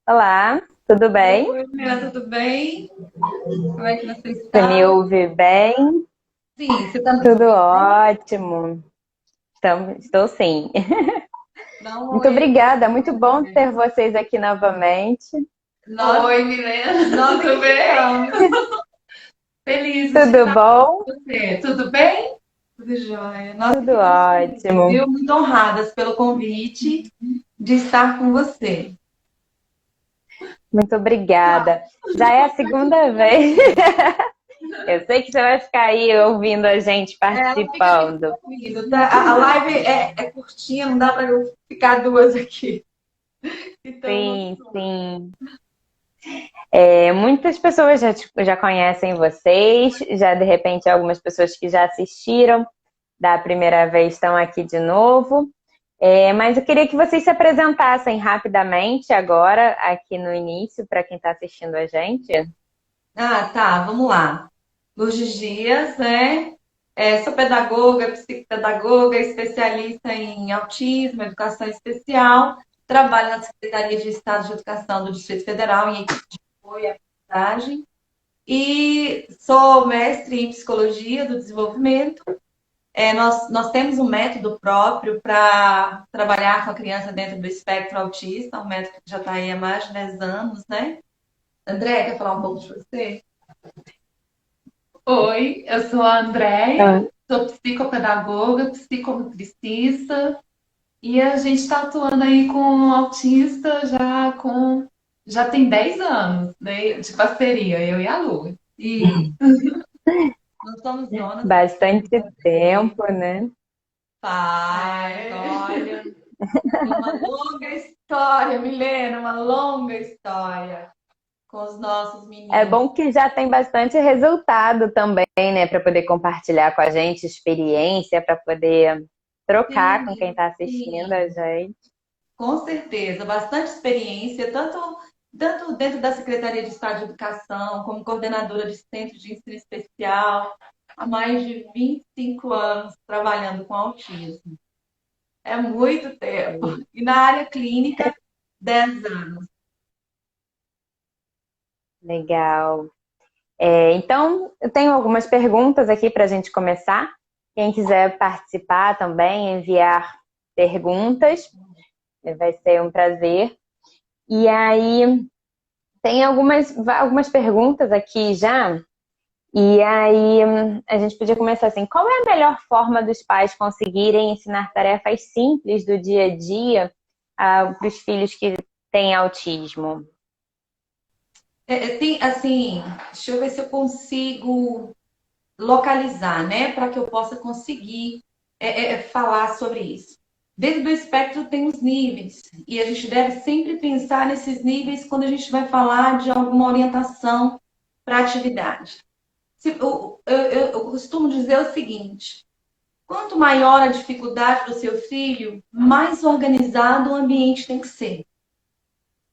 Olá, tudo bem? Oi, Mira, tudo bem? Como é que você Você me está? ouve bem? Sim, você está nos Tudo ouvindo bem? ótimo. Estou sim. Dá um Muito oi aí para obrigada, muito bom ter vocês aqui novamente. Oi, Milena, nós tudo bem? Estamos felizes de Tudo estar bom? com você. Tudo bem? Tudo jóia. Nós que Tudo ficamos felizes, ótimo. viu? Muito honradas pelo convite de estar com você. Muito obrigada. Já é a segunda vez. Eu sei que você vai ficar aí ouvindo a gente Ela fica aqui me participando. ouvindo, tá? A live é curtinha, não dá para eu ficar duas aqui. Então, Sim, sim. Muitas pessoas já conhecem vocês, já de repente algumas pessoas que já assistiram da primeira vez estão aqui de novo. Mas eu queria que vocês se apresentassem rapidamente agora, aqui no início, para quem está assistindo a gente. tá, vamos lá. Lourdes Dias, né? Sou pedagoga, psicopedagoga, especialista em autismo, educação especial. Trabalho na Secretaria de Estado de Educação do Distrito Federal, em equipe de apoio à aprendizagem. E sou mestre em psicologia do desenvolvimento. Nós temos um método próprio para trabalhar com a criança dentro do espectro autista, um método que já está aí há mais de 10 anos, né? André, quer falar um pouco de você? Oi, eu sou a Andréia, Ah, sou psicopedagoga, psicomotricista e a gente está atuando aí com autista já tem 10 anos, né, de parceria, eu e a Lu. E nós somos donas da bastante Rede. tempo, né? Faz, É. olha, tem uma longa história, Milena, uma longa história com os nossos É meninos. bom que já tem bastante resultado também, né, para poder compartilhar com a gente experiência, para poder trocar com quem Sim, está assistindo a sim, gente. com certeza, bastante experiência, tanto dentro da Secretaria de Estado de Educação, como coordenadora de centro de ensino especial, há mais de 25 anos trabalhando com autismo. É muito tempo. E na área clínica, 10 anos. Legal. Então, eu tenho algumas perguntas aqui para a gente começar. Quem quiser participar também, enviar perguntas, vai ser um prazer. E aí, tem algumas perguntas aqui já. E aí, a gente podia começar assim: qual é a melhor forma dos pais conseguirem ensinar tarefas simples do dia a dia para os filhos que têm autismo? Tem, assim, deixa eu ver se eu consigo localizar, né, para que eu possa conseguir falar sobre isso. Dentro do espectro tem os níveis, e a gente deve sempre pensar nesses níveis quando a gente vai falar de alguma orientação para atividade. Eu costumo dizer o seguinte: quanto maior a dificuldade do seu filho, mais organizado o ambiente tem que ser.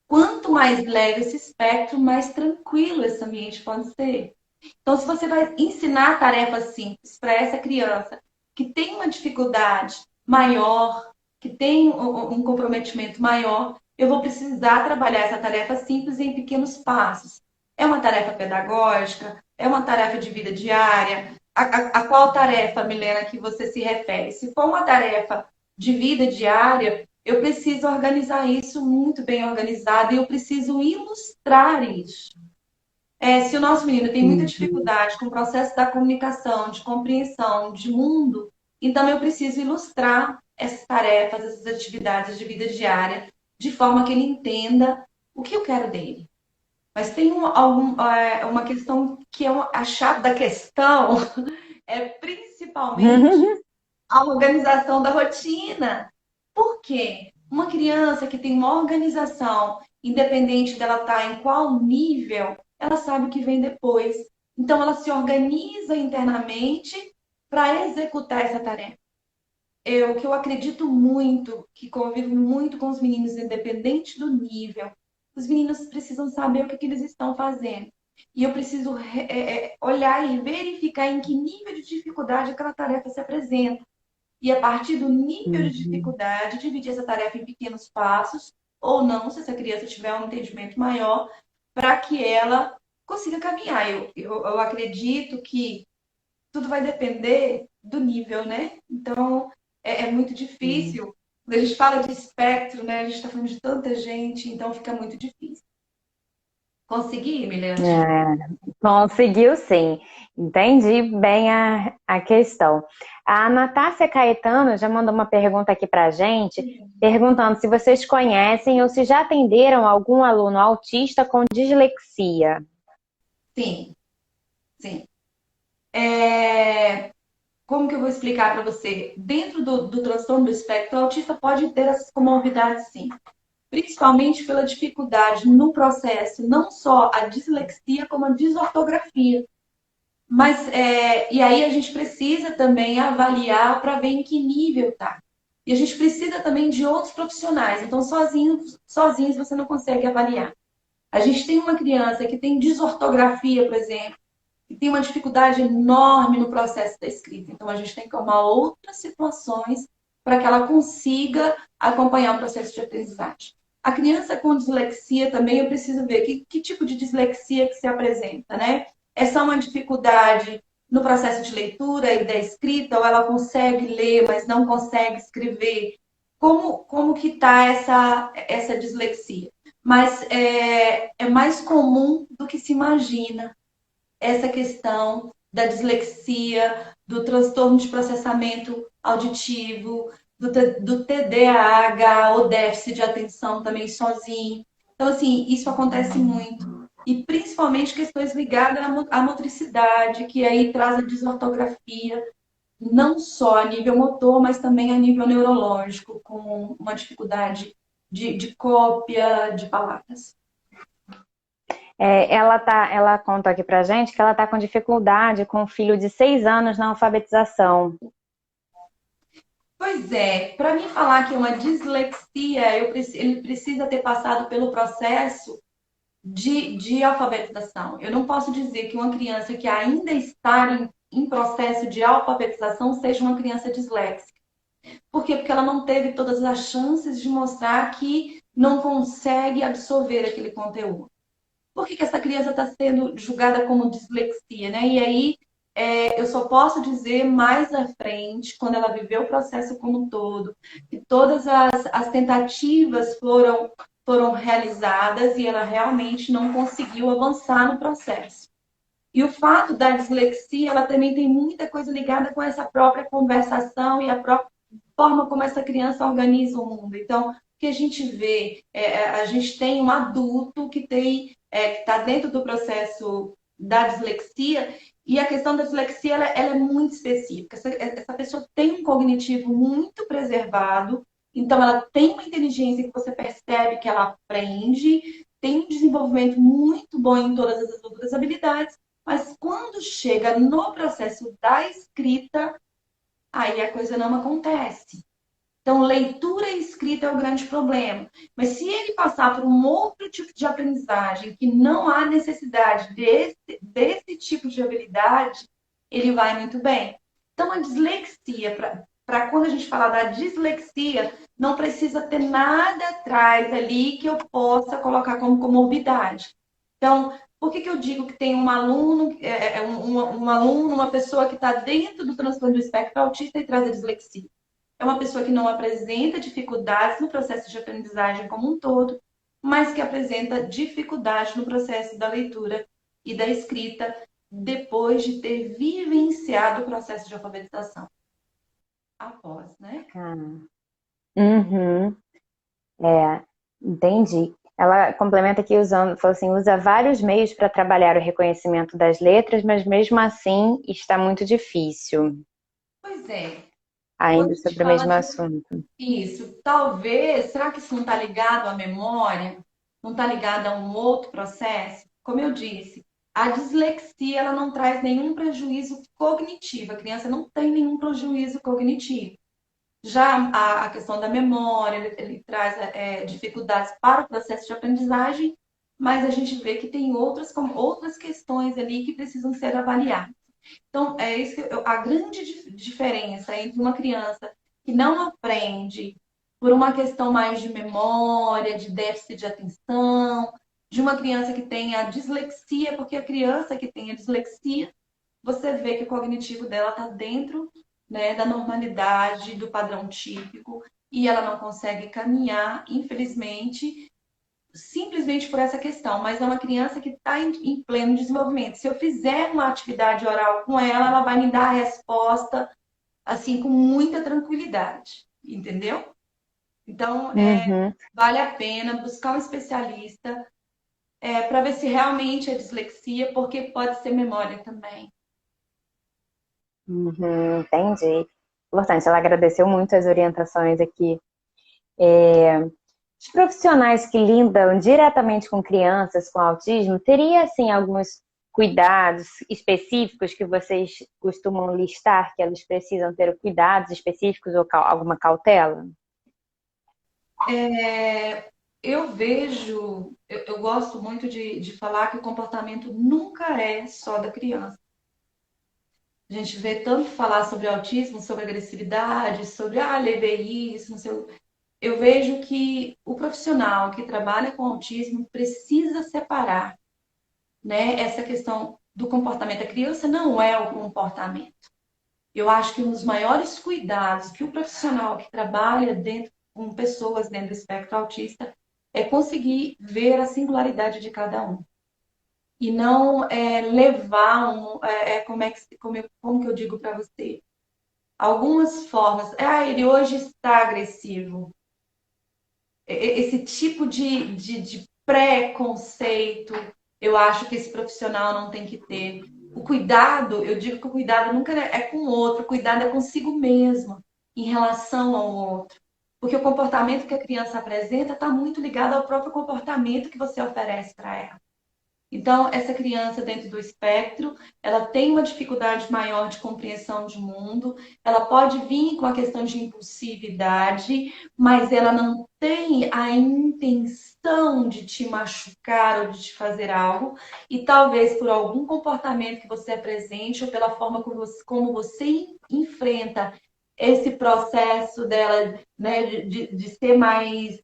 Quanto mais leve esse espectro, mais tranquilo esse ambiente pode ser. Então, se você vai ensinar tarefas simples para essa criança que tem uma dificuldade maior, que tem um comprometimento maior, eu vou precisar trabalhar essa tarefa simples em pequenos passos. É uma tarefa pedagógica? É uma tarefa de vida diária? A qual tarefa, Milena, que você se refere? Se for uma tarefa de vida diária, eu preciso organizar isso muito bem organizado e eu preciso ilustrar isso. Se o nosso menino tem muita Uhum. dificuldade com o processo da comunicação, de compreensão, de mundo, então eu preciso ilustrar essas tarefas, essas atividades de vida diária, de forma que ele entenda o que eu quero dele. Mas tem uma questão que é a chave da questão, é principalmente a organização da rotina. Por quê? Uma criança que tem uma organização, independente dela estar em qual nível, ela sabe o que vem depois. Então, ela se organiza internamente para executar essa tarefa. O que eu acredito muito, que convivo muito com os meninos, independente do nível, os meninos precisam saber o que eles estão fazendo. E eu preciso olhar e verificar em que nível de dificuldade aquela tarefa se apresenta e a partir do nível de Uhum. dificuldade, dividir essa tarefa em pequenos passos ou não, se essa criança tiver um entendimento maior, para que ela consiga caminhar. Eu acredito que tudo vai depender do nível, né? Então, é muito Sim. difícil. Quando a gente fala de espectro, né? A gente está falando de tanta gente, então fica muito difícil. Consegui, Milena? É, conseguiu sim. Entendi bem a questão. A Natácia Caetano já mandou uma pergunta aqui para a gente, perguntando se vocês conhecem ou se já atenderam algum aluno autista com dislexia. Sim, sim. É, como que eu vou explicar para você? Dentro do transtorno do espectro, o autista pode ter essas comorbidades, sim. Principalmente pela dificuldade no processo, não só a dislexia, como a desortografia. Mas, e aí a gente precisa também avaliar para ver em que nível tá. E a gente precisa também de outros profissionais. Então, sozinhos você não consegue avaliar. A gente tem uma criança que tem desortografia, por exemplo, e tem uma dificuldade enorme no processo da escrita. Então, a gente tem que tomar outras situações para que ela consiga acompanhar o processo de aprendizagem. A criança com dislexia também, eu preciso ver que tipo de dislexia que se apresenta, né? É só uma dificuldade no processo de leitura e da escrita, ou ela consegue ler, mas não consegue escrever? Como que está essa dislexia? Mas é mais comum do que se imagina essa questão da dislexia, do transtorno de processamento auditivo, do TDAH, ou déficit de atenção também sozinho. Então, assim, isso acontece muito. E principalmente questões ligadas à motricidade, que aí traz a desortografia, não só a nível motor, mas também a nível neurológico, com uma dificuldade de cópia de palavras. Ela conta aqui pra gente que ela está com dificuldade com um filho de 6 anos na alfabetização. Pois é, para mim falar que é uma dislexia, ele precisa ter passado pelo processo de alfabetização. Eu não posso dizer que uma criança que ainda está em processo de alfabetização seja uma criança disléxica. Por quê? Porque ela não teve todas as chances de mostrar que não consegue absorver aquele conteúdo. Por que essa criança está sendo julgada como dislexia, né? E aí eu só posso dizer mais à frente, quando ela viveu o processo como um todo, que todas as tentativas foram realizadas e ela realmente não conseguiu avançar no processo. E o fato da dislexia, ela também tem muita coisa ligada com essa própria conversação e a própria forma como essa criança organiza o mundo. Então, o que a gente vê, a gente tem um adulto que que está dentro do processo da dislexia, e a questão da dislexia ela é muito específica. Essa pessoa tem um cognitivo muito preservado, então ela tem uma inteligência que você percebe que ela aprende, tem um desenvolvimento muito bom em todas as outras habilidades, mas quando chega no processo da escrita, aí a coisa não acontece. Então, leitura e escrita é o grande problema. Mas se ele passar por um outro tipo de aprendizagem, que não há necessidade desse tipo de habilidade, ele vai muito bem. Então, a dislexia, para quando a gente falar da dislexia, não precisa ter nada atrás ali que eu possa colocar como comorbidade. Então, por que eu digo que tem um aluno, um aluno, uma pessoa que está dentro do transtorno do espectro autista e traz a dislexia? É uma pessoa que não apresenta dificuldades no processo de aprendizagem como um todo, mas que apresenta dificuldade no processo da leitura e da escrita depois de ter vivenciado o processo de alfabetização. Após, né? Ah, uhum, entendi. Ela complementa aqui usando, falou assim, usa vários meios para trabalhar o reconhecimento das letras, mas mesmo assim está muito difícil. Pois é. Quando Ainda a gente sobre o fala mesmo de assunto. isso, talvez, será que isso não está ligado à memória? Não está ligado a um outro processo? Como eu disse, a dislexia ela não traz nenhum prejuízo cognitivo. A criança não tem nenhum prejuízo cognitivo. Já a questão da memória, ele traz dificuldades para o processo de aprendizagem, mas a gente vê que tem outras questões ali que precisam ser avaliadas. Então, é isso a grande diferença entre uma criança que não aprende por uma questão mais de memória, de déficit de atenção, de uma criança que tenha dislexia, porque a criança que tem a dislexia, você vê que o cognitivo dela está dentro, né, da normalidade, do padrão típico, e ela não consegue caminhar, infelizmente, simplesmente por essa questão, mas é uma criança que está em pleno desenvolvimento. Se eu fizer uma atividade oral com ela, ela vai me dar a resposta assim com muita tranquilidade, entendeu? Então, Uhum, vale a pena buscar um especialista para ver se realmente é dislexia, porque pode ser memória também. uhum, entendi. Importante, ela agradeceu muito as orientações aqui. Os profissionais que lidam diretamente com crianças com autismo, teria, assim, alguns cuidados específicos que vocês costumam listar, que elas precisam ter cuidados específicos ou alguma cautela? Eu vejo, eu gosto muito de falar que o comportamento nunca é só da criança. A gente vê tanto falar sobre autismo, sobre agressividade, sobre, levei isso, não sei. Eu vejo que o profissional que trabalha com autismo precisa separar, né, essa questão do comportamento. A criança não é o comportamento. Eu acho que um dos maiores cuidados que o profissional que trabalha dentro com pessoas dentro do espectro autista é conseguir ver a singularidade de cada um e não levar como que eu digo para você, algumas formas. Ele hoje está agressivo. Esse tipo de preconceito, eu acho que esse profissional não tem que ter. O cuidado, eu digo que o cuidado nunca é com o outro, o cuidado é consigo mesmo, em relação ao outro. Porque o comportamento que a criança apresenta está muito ligado ao próprio comportamento que você oferece para ela. Então, essa criança dentro do espectro, ela tem uma dificuldade maior de compreensão de mundo, ela pode vir com a questão de impulsividade, mas ela não tem a intenção de te machucar ou de te fazer algo, e talvez por algum comportamento que você apresente ou pela forma como você enfrenta esse processo dela, né, de ser mais,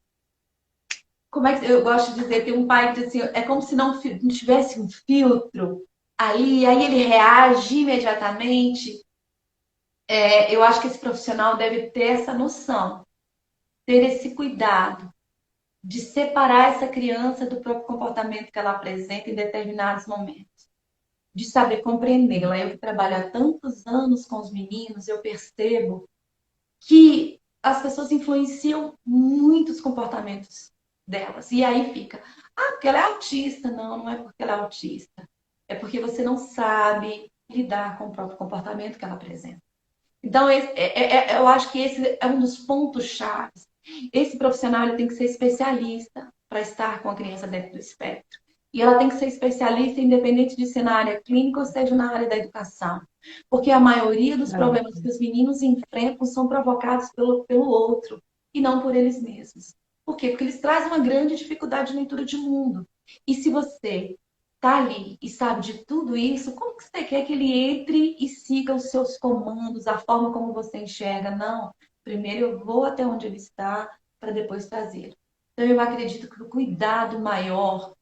como é que eu gosto de dizer, tem um pai que diz assim, é como se não tivesse um filtro ali, aí ele reage imediatamente. Eu acho que esse profissional deve ter essa noção, ter esse cuidado de separar essa criança do próprio comportamento que ela apresenta em determinados momentos, de saber compreendê-la. Eu que trabalho há tantos anos com os meninos, eu percebo que as pessoas influenciam muitos comportamentos delas. E aí fica, porque ela é autista. Não, não é porque ela é autista. É porque você não sabe lidar com o próprio comportamento que ela apresenta. Então, eu acho que esse é um dos pontos chaves. Esse profissional ele tem que ser especialista para estar com a criança dentro do espectro. E ela tem que ser especialista, independente de ser na área clínica ou seja na área da educação. Porque a maioria dos problemas que os meninos enfrentam são provocados pelo outro e não por eles mesmos. Por quê? Porque eles trazem uma grande dificuldade de leitura de mundo. E se você tá ali e sabe de tudo isso, como que você quer que ele entre e siga os seus comandos, a forma como você enxerga? Não. Primeiro eu vou até onde ele está para depois trazer. Então eu acredito que o cuidado maior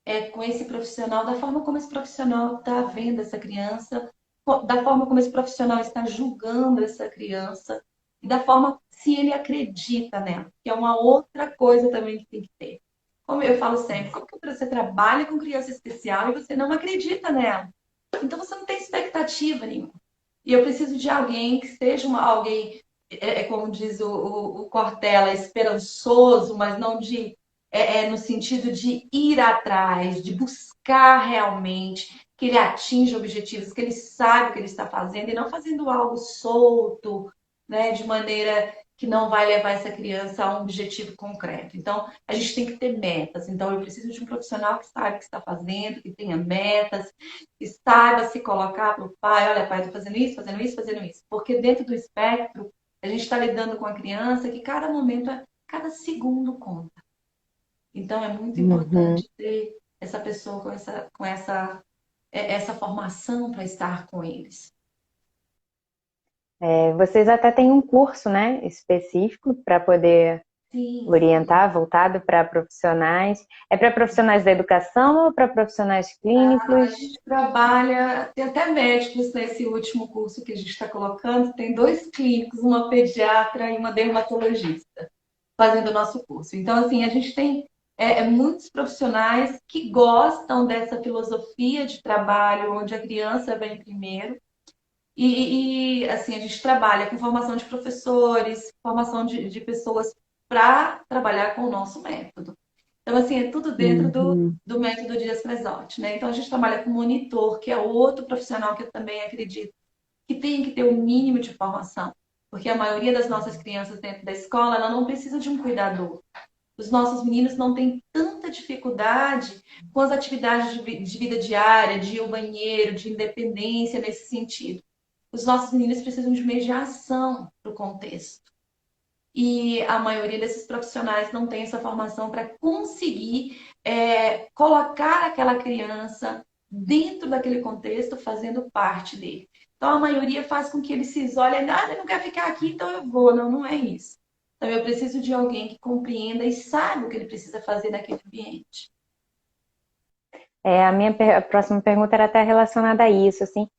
é com esse profissional, da forma como esse profissional está vendo essa criança, da forma como esse profissional está julgando essa criança e da forma se ele acredita nela, que é uma outra coisa também que tem que ter. Como eu falo sempre, como que você trabalha com criança especial e você não acredita nela? Então você não tem expectativa nenhuma. E eu preciso de alguém que seja alguém, como diz o Cortella, esperançoso, mas não de no sentido de ir atrás, de buscar realmente que ele atinja objetivos, que ele sabe o que ele está fazendo e não fazendo algo solto, né, de maneira que não vai levar essa criança a um objetivo concreto. Então, a gente tem que ter metas. Então, eu preciso de um profissional que saiba o que está fazendo, que tenha metas, que saiba se colocar para o pai, olha, pai, estou fazendo isso, fazendo isso, fazendo isso. Porque dentro do espectro, a gente está lidando com a criança que cada momento, cada segundo conta. Então, é muito Uhum. importante ter essa pessoa essa formação para estar com eles. Vocês até têm um curso, né, específico para poder Sim, orientar, voltado para profissionais. É para profissionais da educação ou para profissionais a clínicos? gente trabalha, tem até médicos nesse último curso que a gente está colocando, tem 2 clínicos, uma pediatra e uma dermatologista fazendo o nosso curso. Então, assim, a gente tem muitos profissionais que gostam dessa filosofia de trabalho, onde a criança vem primeiro. Assim, a gente trabalha com formação de professores, formação de pessoas para trabalhar com o nosso método. Então, assim, é tudo dentro Uhum. do método Dias Fresotti, né? Então, a gente trabalha com monitor, que é outro profissional que eu também acredito que tem que ter o mínimo de formação, porque a maioria das nossas crianças dentro da escola, ela não precisa de um cuidador. Os nossos meninos não têm tanta dificuldade com as atividades de vida diária, de ir ao banheiro, de independência nesse sentido. Os nossos meninos precisam de mediação para o contexto. E a maioria desses profissionais não tem essa formação para conseguir colocar aquela criança dentro daquele contexto, fazendo parte dele. Então, a maioria faz com que ele se isole, ele não quer ficar aqui, então eu vou. Não, não é isso. Então, eu preciso de alguém que compreenda e saiba o que ele precisa fazer naquele ambiente. A minha a próxima pergunta era até relacionada a isso, assim,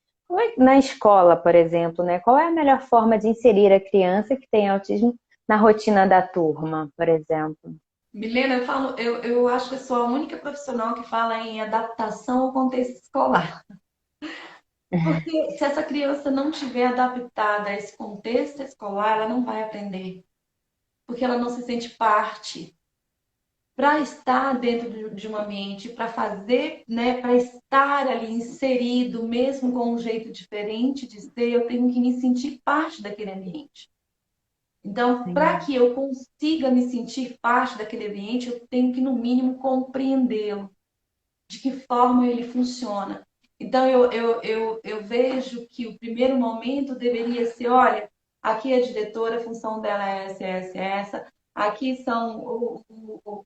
na escola, por exemplo, né? Qual é a melhor forma de inserir a criança que tem autismo na rotina da turma, por exemplo? Milena, eu acho que eu sou a única profissional que fala em adaptação ao contexto escolar. Porque se essa criança não tiver adaptada a esse contexto escolar, ela não vai aprender. Porque ela não se sente parte. Para estar dentro de um ambiente, para fazer, né, para estar ali inserido, mesmo com um jeito diferente de ser, eu tenho que me sentir parte daquele ambiente. Então, para Sim. que eu consiga me sentir parte daquele ambiente, eu tenho que, no mínimo, compreendê-lo, de que forma ele funciona. Então, eu vejo que o primeiro momento deveria ser: olha, aqui é a diretora, a função dela é essa, aqui são,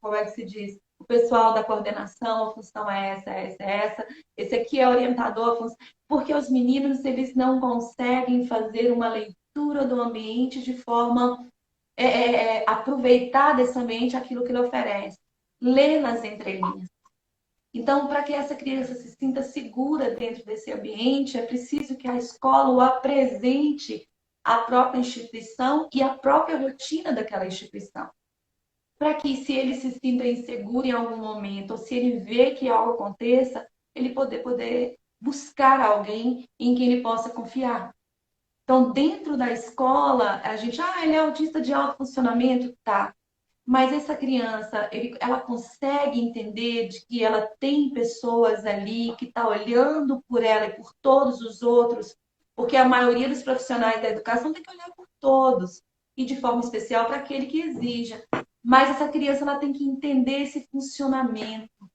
como é que se diz? O pessoal da coordenação, a função é essa. Esse aqui é orientador, a função... Porque os meninos, eles não conseguem fazer uma leitura do ambiente de forma aproveitar desse ambiente aquilo que ele oferece. Ler nas entrelinhas. Então, para que essa criança se sinta segura dentro desse ambiente, é preciso que a escola o apresente a própria instituição e a própria rotina daquela instituição. Para que, se ele se sinta inseguro em algum momento, ou se ele vê que algo aconteça, ele poder buscar alguém em quem ele possa confiar. Então, dentro da escola, a gente, ele é autista de alto funcionamento, tá. Mas essa criança, ela consegue entender de que ela tem pessoas ali que estão olhando por ela e por todos os outros, porque a maioria dos profissionais da educação tem que olhar por todos, e de forma especial para aquele que exija. Mas essa criança, ela tem que entender esse funcionamento,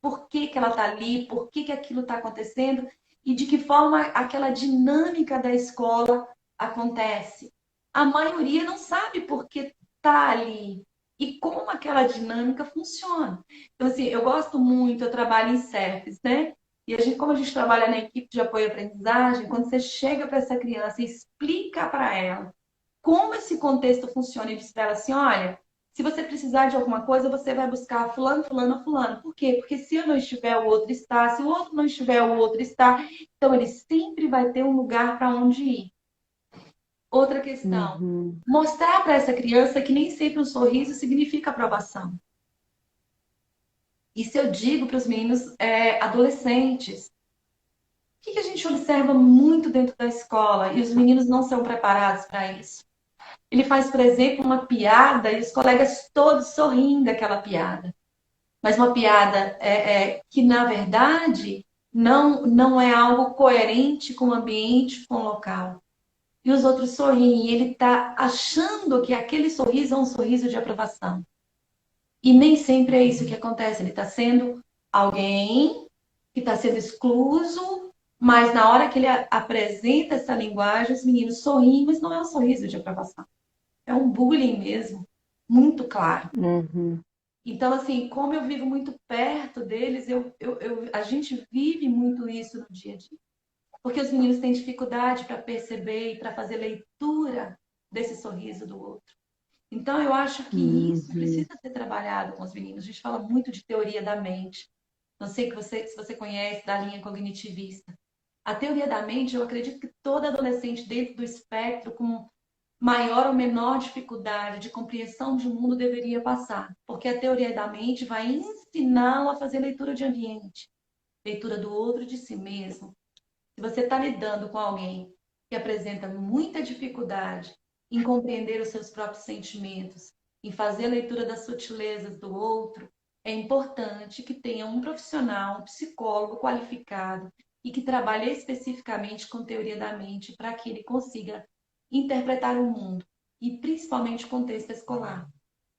por que que ela está ali, por que que aquilo está acontecendo e de que forma aquela dinâmica da escola acontece. A maioria não sabe por que está ali e como aquela dinâmica funciona. Então, assim, eu gosto muito, eu trabalho em CEFs, né? E como a gente trabalha na equipe de apoio à aprendizagem, quando você chega para essa criança e explica para ela como esse contexto funciona e diz para ela assim: olha, se você precisar de alguma coisa, você vai buscar fulano, fulano ou fulano. Por quê? Porque se eu não estiver, o outro está. Se o outro não estiver, o outro está. Então, ele sempre vai ter um lugar para onde ir. Outra questão: Uhum. mostrar para essa criança que nem sempre um sorriso significa aprovação. Isso eu digo para os meninos adolescentes. O que a gente observa muito dentro da escola e os meninos não são preparados para isso? Ele faz, por exemplo, uma piada e os colegas todos sorrindo daquela piada. Mas uma piada que, na verdade, não é algo coerente com o ambiente, com o local. E os outros sorriem, e ele está achando que aquele sorriso é um sorriso de aprovação. E nem sempre é isso que acontece. Ele está sendo alguém que está sendo excluso, mas na hora que ele apresenta essa linguagem, os meninos sorriem, mas não é um sorriso de aprovação. É um bullying mesmo, muito claro. Uhum. Então, assim, como eu vivo muito perto deles, a gente vive muito isso no dia a dia. Porque os meninos têm dificuldade para perceber e para fazer leitura desse sorriso do outro. Então, eu acho que isso Uhum. precisa ser trabalhado com os meninos. A gente fala muito de teoria da mente. Não sei se você conhece da linha cognitivista. A teoria da mente, eu acredito que todo adolescente dentro do espectro, com maior ou menor dificuldade de compreensão de mundo, deveria passar. Porque a teoria da mente vai ensiná-lo a fazer leitura de ambiente, leitura do outro e de si mesmo. Se você está lidando com alguém que apresenta muita dificuldade em compreender os seus próprios sentimentos, em fazer a leitura das sutilezas do outro, é importante que tenha um profissional, um psicólogo qualificado e que trabalhe especificamente com teoria da mente para que ele consiga interpretar o mundo e principalmente o contexto escolar,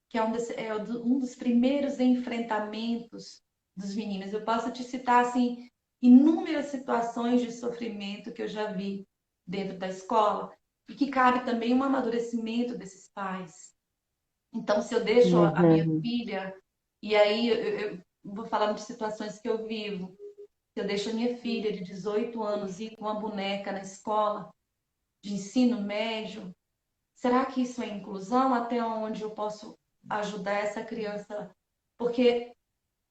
que é um dos primeiros enfrentamentos dos meninos. Eu posso te citar assim inúmeras situações de sofrimento que eu já vi dentro da escola e que cabe também um amadurecimento desses pais. Então, se eu deixo a minha Uhum. filha, e aí eu vou falar de situações que eu vivo, se eu deixo a minha filha de 18 anos ir com uma boneca na escola de ensino médio, será que isso é inclusão? Até onde eu posso ajudar essa criança? Porque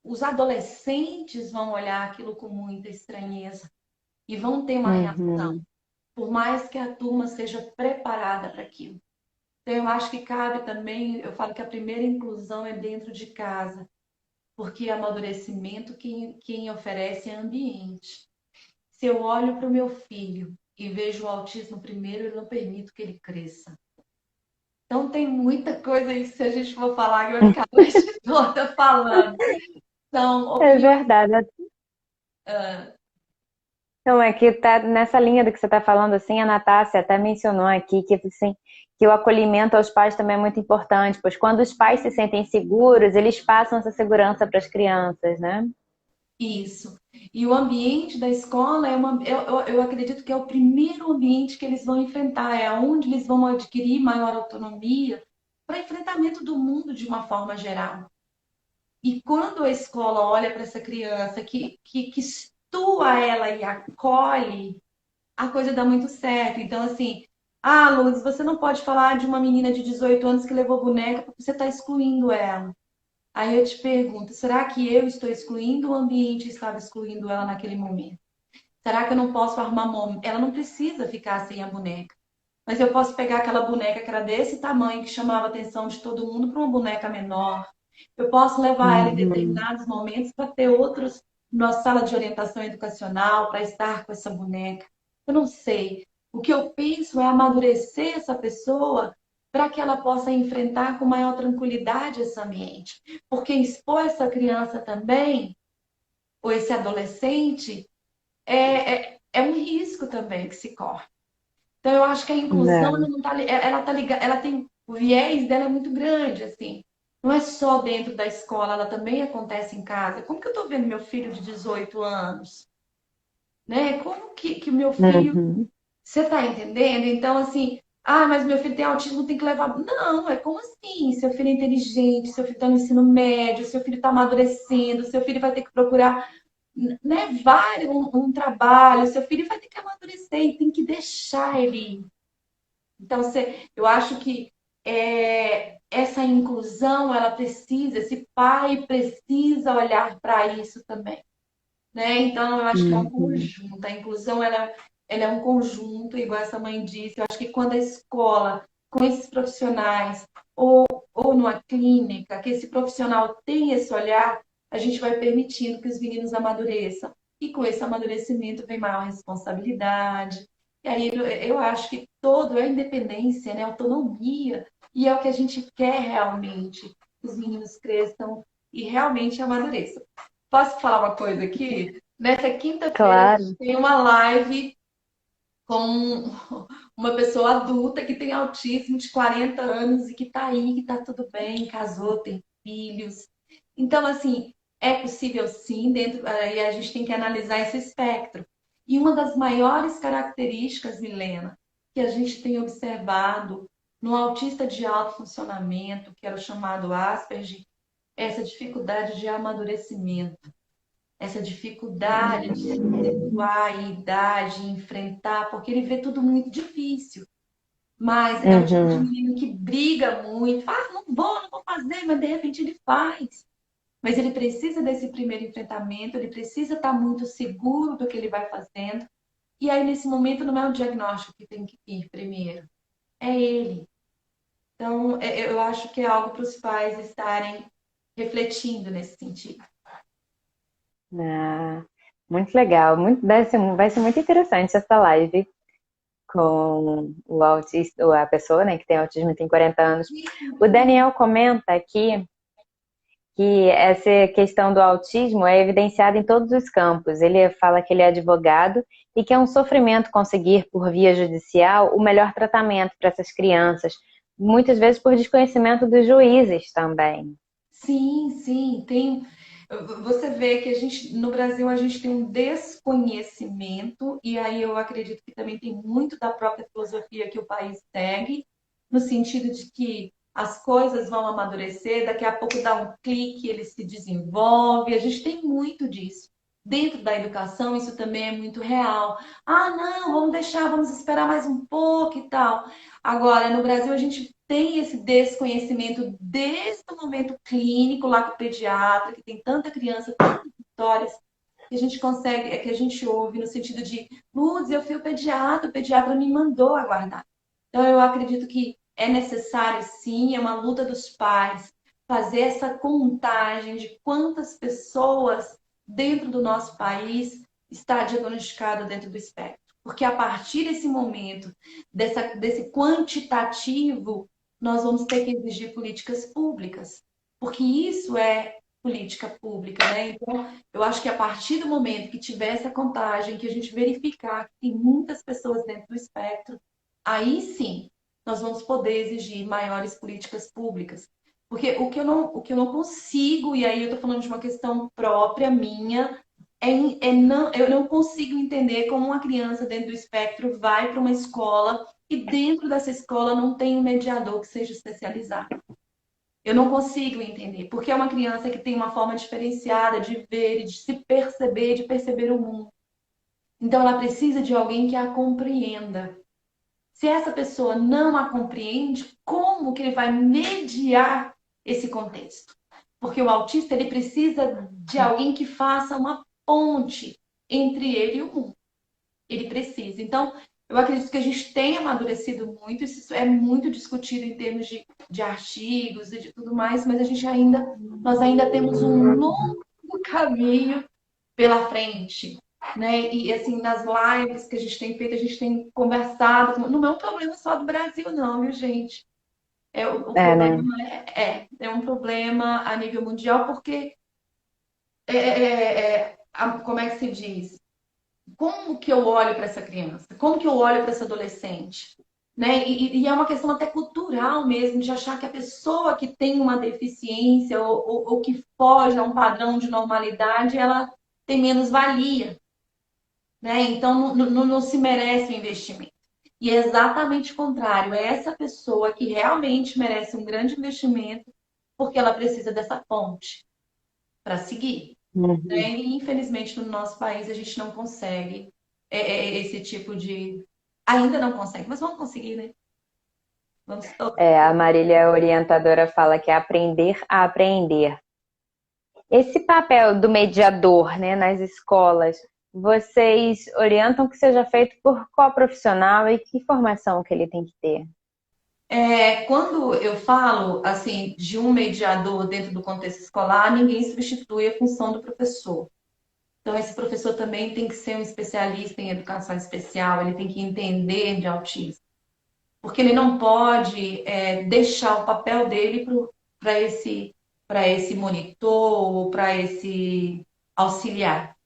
os adolescentes vão olhar aquilo com muita estranheza e vão ter uma reação, Uhum. por mais que a turma seja preparada para aquilo. Então, eu acho que cabe também, eu falo que a primeira inclusão é dentro de casa, porque amadurecimento quem oferece é ambiente. Se eu olho para o meu filho e vejo o autismo primeiro, eu não permito que ele cresça. Então, tem muita coisa aí que se a gente for falar, que vai ficar a noite toda falando. São É opiniões. verdade. ah, Então, é que tá nessa linha do que você está falando, assim, a Natácia até mencionou aqui que, assim, que o acolhimento aos pais também é muito importante, pois quando os pais se sentem seguros, eles passam essa segurança para as crianças, né? Isso. E o ambiente da escola eu acredito que é o primeiro ambiente que eles vão enfrentar, é onde eles vão adquirir maior autonomia para enfrentamento do mundo de uma forma geral. E quando a escola olha para essa criança que situa ela e acolhe, a coisa dá muito certo. Então, assim, Luz, você não pode falar de uma menina de 18 anos que levou boneca porque você está excluindo ela. Aí eu te pergunto, será que eu estou excluindo ou o ambiente estava excluindo ela naquele momento? Será que eu não posso arrumar momento? Ela não precisa ficar sem a boneca. Mas eu posso pegar aquela boneca que era desse tamanho, que chamava a atenção de todo mundo, para uma boneca menor. Eu posso levar ela em Uhum. determinados momentos para ter outros na sala de orientação educacional, para estar com essa boneca. Eu não sei. O que eu penso é amadurecer essa pessoa para que ela possa enfrentar com maior tranquilidade esse ambiente. Porque expor essa criança também, ou esse adolescente, é um risco também que se corre. Então, eu acho que a inclusão, ela É. não tá, ela tá ligada, ela tem, o viés dela é muito grande, assim. Não é só dentro da escola, ela também acontece em casa. Como que eu tô vendo meu filho de 18 anos? Né? Como que o meu filho. Uhum. Você tá entendendo? Então, assim, mas meu filho tem autismo, tem que levar. Não, é como assim? Seu filho é inteligente, seu filho tá no ensino médio, seu filho tá amadurecendo, seu filho vai ter que procurar, né, um trabalho, seu filho vai ter que amadurecer e tem que deixar ele ir. Então, eu acho que essa inclusão, ela precisa, esse pai precisa olhar para isso também, né? Então, eu acho que é um Uhum. conjunto. A inclusão, ela é um conjunto, igual essa mãe disse. Eu acho que quando a escola, com esses profissionais, ou numa clínica, que esse profissional tem esse olhar, a gente vai permitindo que os meninos amadureçam. E com esse amadurecimento vem maior responsabilidade. E aí eu acho que todo é independência, né? Autonomia. E é o que a gente quer realmente. Que os meninos cresçam e realmente amadureçam. Posso falar uma coisa aqui? Nessa quinta-feira a gente Claro. tem uma live com uma pessoa adulta que tem autismo de 40 anos e que está aí, que está tudo bem, casou, tem filhos. Então, assim, é possível sim, e a gente tem que analisar esse espectro. E uma das maiores características, Milena, que a gente tem observado no autista de alto funcionamento, que era o chamado Asperger, é essa dificuldade de amadurecimento, essa dificuldade de se situar em idade, enfrentar, porque ele vê tudo muito difícil. Mas é um tipo de Uhum. menino que briga muito, fala, "Ah, não vou fazer", mas de repente ele faz. Mas ele precisa desse primeiro enfrentamento, ele precisa estar muito seguro do que ele vai fazendo. E aí, nesse momento, não é o diagnóstico que tem que ir primeiro, é ele. Então, eu acho que é algo para os pais estarem refletindo nesse sentido. Ah, muito legal. Vai ser muito interessante essa live com o autista, ou a pessoa, né, que tem autismo e tem 40 anos. O Daniel comenta aqui que essa questão do autismo é evidenciada em todos os campos. Ele fala que ele é advogado e que é um sofrimento conseguir, por via judicial, o melhor tratamento para essas crianças, muitas vezes por desconhecimento dos juízes também. Sim, sim, tem. Você vê que a gente, no Brasil, a gente tem um desconhecimento, e aí eu acredito que também tem muito da própria filosofia que o país segue, no sentido de que as coisas vão amadurecer, daqui a pouco dá um clique, ele se desenvolve. A gente tem muito disso. Dentro da educação, isso também é muito real. Ah, não, vamos deixar, vamos esperar mais um pouco e tal. Agora, no Brasil, a gente tem esse desconhecimento desde o momento clínico lá com o pediatra, que tem tanta criança, tantas histórias que a gente consegue, que a gente ouve no sentido de, Luz, eu fui o pediatra me mandou aguardar. Então, eu acredito que é necessário, sim, é uma luta dos pais, fazer essa contagem de quantas pessoas dentro do nosso país está diagnosticado dentro do espectro. Porque a partir desse momento, desse quantitativo, nós vamos ter que exigir políticas públicas. Porque isso é política pública, né? Então, eu acho que a partir do momento que tiver essa contagem, que a gente verificar que tem muitas pessoas dentro do espectro, aí sim nós vamos poder exigir maiores políticas públicas. Porque o que eu não consigo, e aí eu estou falando de uma questão própria minha, não, eu não consigo entender como uma criança dentro do espectro vai para uma escola e dentro dessa escola não tem um mediador que seja especializado. Eu não consigo entender, porque é uma criança que tem uma forma diferenciada de ver e de se perceber, de perceber o mundo. Então ela precisa de alguém que a compreenda. Se essa pessoa não a compreende, como que ele vai mediar esse contexto? Porque o autista ele precisa de alguém que faça uma ponte entre ele e o mundo. Ele precisa. Então, eu acredito que a gente tem amadurecido muito, isso é muito discutido em termos de artigos e de tudo mais, mas nós ainda temos um longo caminho pela frente, né? E assim, nas lives que a gente tem feito, a gente tem conversado, não é um problema só do Brasil, não, viu, gente? O É, problema né? é um problema a nível mundial, porque como é que se diz? Como que eu olho para essa criança? Como que eu olho para esse adolescente? Né? E é uma questão até cultural mesmo, de achar que a pessoa que tem uma deficiência ou que foge a um padrão de normalidade, ela tem menos valia, né? Então não se merece o investimento. E é exatamente o contrário, é essa pessoa que realmente merece um grande investimento, porque ela precisa dessa ponte para seguir. Né? Uhum. E infelizmente no nosso país a gente não consegue esse tipo de. Ainda não consegue, mas vamos conseguir, né? Vamos É, a Marília, orientadora, fala que é aprender a aprender. Esse papel do mediador, né, nas escolas, vocês orientam que seja feito por qual profissional e que formação que ele tem que ter? Quando eu falo assim de um mediador dentro do contexto escolar, ninguém substitui a função do professor. Então, esse professor também tem que ser um especialista em educação especial, ele tem que entender de autismo, porque ele não pode deixar o papel dele para esse monitor ou para esse auxiliar.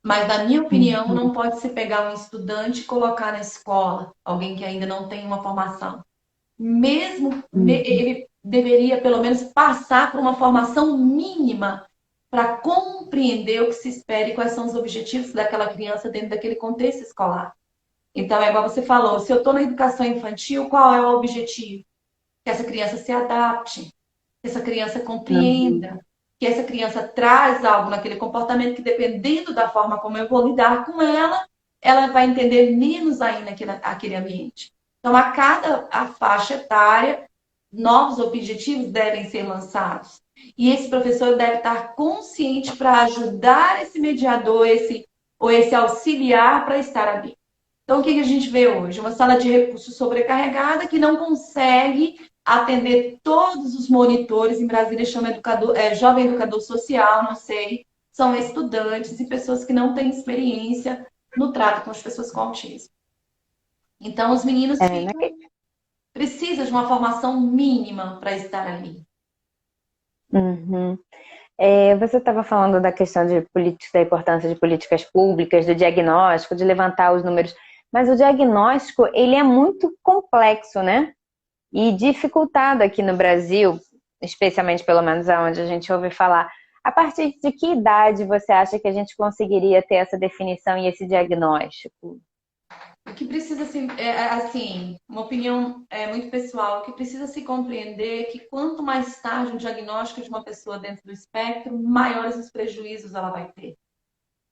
Mas, na minha opinião, não pode se pegar um estudante e colocar na escola, alguém que ainda não tem uma formação. Uhum. Ele deveria, pelo menos, passar por uma formação mínima para compreender o que se espera e quais são os objetivos daquela criança dentro daquele contexto escolar. Então, é igual você falou, se eu estou na educação infantil, qual é o objetivo? Que essa criança se adapte, que essa criança Uhum. compreenda, que essa criança traz algo naquele comportamento que, dependendo da forma como eu vou lidar com ela, ela vai entender menos ainda aquele ambiente. Então, a faixa etária, novos objetivos devem ser lançados. E esse professor deve estar consciente para ajudar esse mediador, ou esse auxiliar para estar ali. Então, o que a gente vê hoje? Uma sala de recursos sobrecarregada que não consegue atender todos os monitores. Em Brasília chama jovem educador social, não sei. São estudantes e pessoas que não têm experiência no trato com as pessoas com autismo. Então, os meninos precisam de uma formação mínima para estar ali. Uhum. Você estava falando da questão da importância de políticas públicas, do diagnóstico, de levantar os números, mas o diagnóstico, ele é muito complexo, né? E dificultado aqui no Brasil, especialmente pelo menos aonde a gente ouve falar. A partir de que idade você acha que a gente conseguiria ter essa definição e esse diagnóstico? O que precisa, assim, uma opinião muito pessoal, o que precisa se compreender é que quanto mais tarde o diagnóstico de uma pessoa dentro do espectro, maiores os prejuízos ela vai ter.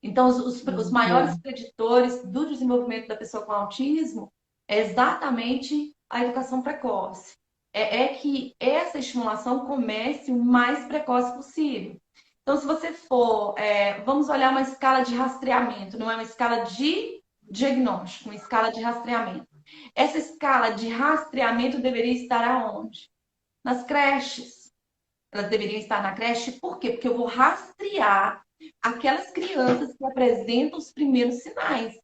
Então, os maiores preditores do desenvolvimento da pessoa com autismo é exatamente a educação precoce. É que essa estimulação comece o mais precoce possível. Então, se você for, vamos olhar uma escala de rastreamento, não é uma escala de diagnóstico, uma escala de rastreamento. Essa escala de rastreamento deveria estar aonde? Nas creches. Elas deveriam estar na creche, por quê? Porque eu vou rastrear aquelas crianças que apresentam os primeiros sinais.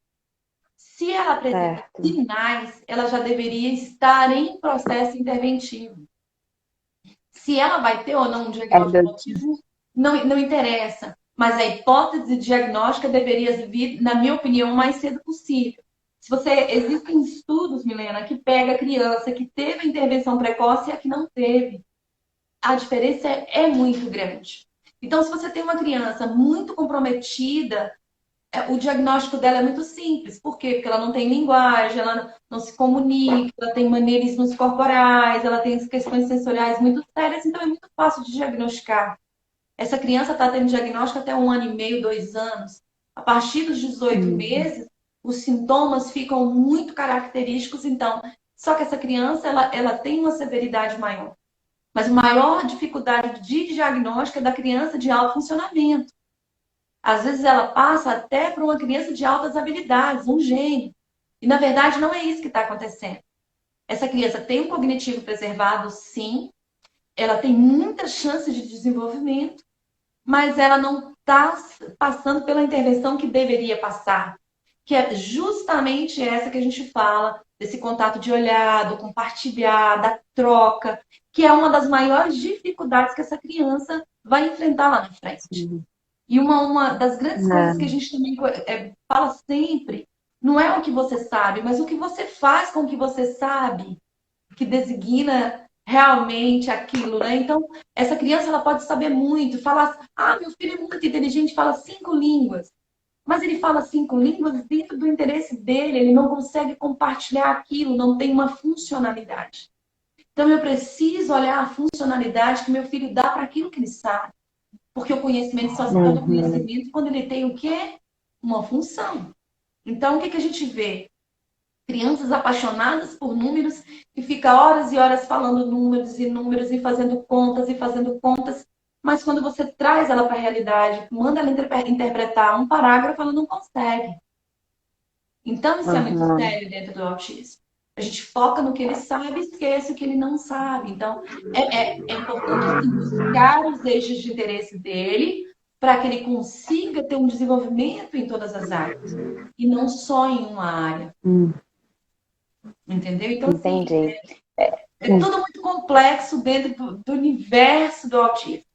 Se ela apresenta sinais, ela já deveria estar em processo interventivo. Se ela vai ter ou não um diagnóstico de autismo, não interessa. Mas a hipótese diagnóstica deveria vir, na minha opinião, o mais cedo possível. Existem estudos, Milena, que pega a criança que teve a intervenção precoce e a que não teve. A diferença é muito grande. Então, se você tem uma criança muito comprometida, o diagnóstico dela é muito simples. Por quê? Porque ela não tem linguagem, ela não se comunica, ela tem maneirismos corporais, ela tem questões sensoriais muito sérias, então é muito fácil de diagnosticar. Essa criança está tendo diagnóstico até 1 ano e meio, 2 anos. A partir dos 18 meses, os sintomas ficam muito característicos, então. Só que essa criança, ela tem uma severidade maior. Mas a maior dificuldade de diagnóstico é da criança de alto funcionamento. Às vezes ela passa até para uma criança de altas habilidades, um gênio. E na verdade não é isso que está acontecendo. Essa criança tem um cognitivo preservado, sim. Ela tem muita chance de desenvolvimento, mas ela não está passando pela intervenção que deveria passar. Que é justamente essa que a gente fala, desse contato de olhar, do compartilhar, da troca, que é uma das maiores dificuldades que essa criança vai enfrentar lá na frente. E uma das grandes coisas que a gente também fala sempre, não é o que você sabe, mas o que você faz com o que você sabe, que designa realmente aquilo, né? Então, essa criança ela pode saber muito, falar, meu filho é muito inteligente, fala 5 línguas. Mas ele fala 5 línguas dentro do interesse dele, ele não consegue compartilhar aquilo, não tem uma funcionalidade. Então, eu preciso olhar a funcionalidade que meu filho dá para aquilo que ele sabe. Porque o conhecimento só se torna conhecimento quando ele tem o quê? Uma função. Então, o que a gente vê? Crianças apaixonadas por números e fica horas e horas falando números e números e fazendo contas. Mas quando você traz ela para a realidade, manda ela interpretar um parágrafo, ela não consegue. Então, isso é muito sério dentro do autismo. A gente foca no que ele sabe e esquece o que ele não sabe. Então, é importante buscar os eixos de interesse dele para que ele consiga ter um desenvolvimento em todas as áreas. E não só em uma área. Entendeu? Então, entendi. É tudo muito complexo dentro do universo do autismo.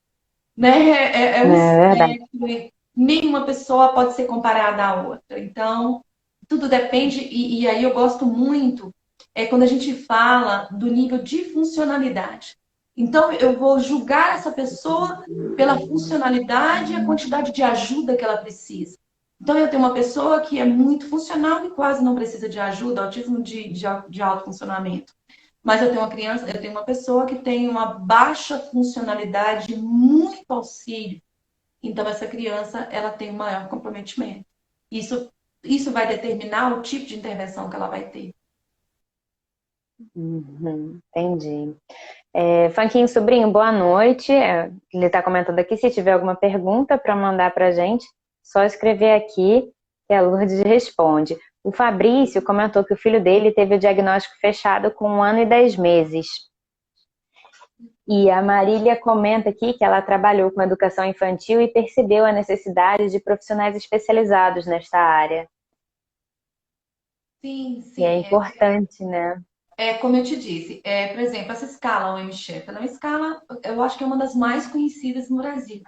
Né? É um espectro, nenhuma pessoa pode ser comparada à outra. Então, tudo depende, e aí eu gosto muito, quando a gente fala do nível de funcionalidade. Então, eu vou julgar essa pessoa pela funcionalidade e a quantidade de ajuda que ela precisa. Então, eu tenho uma pessoa que é muito funcional e quase não precisa de ajuda, autismo de alto funcionamento. Mas eu tenho uma pessoa que tem uma baixa funcionalidade, muito auxílio. Então, essa criança, ela tem um maior comprometimento. Isso vai determinar o tipo de intervenção que ela vai ter. Entendi. Fanquinho Sobrinho, boa noite. Ele está comentando aqui, se tiver alguma pergunta para mandar para a gente, só escrever aqui que a Lourdes responde. O Fabrício comentou que o filho dele teve o diagnóstico fechado com 1 ano e 10 meses. E a Marília comenta aqui que ela trabalhou com educação infantil e percebeu a necessidade de profissionais especializados nesta área. Sim, E é sim. importante, né? Como eu te disse, por exemplo, essa escala OMCHEF, ela é uma escala, eu acho que é uma das mais conhecidas no Brasil.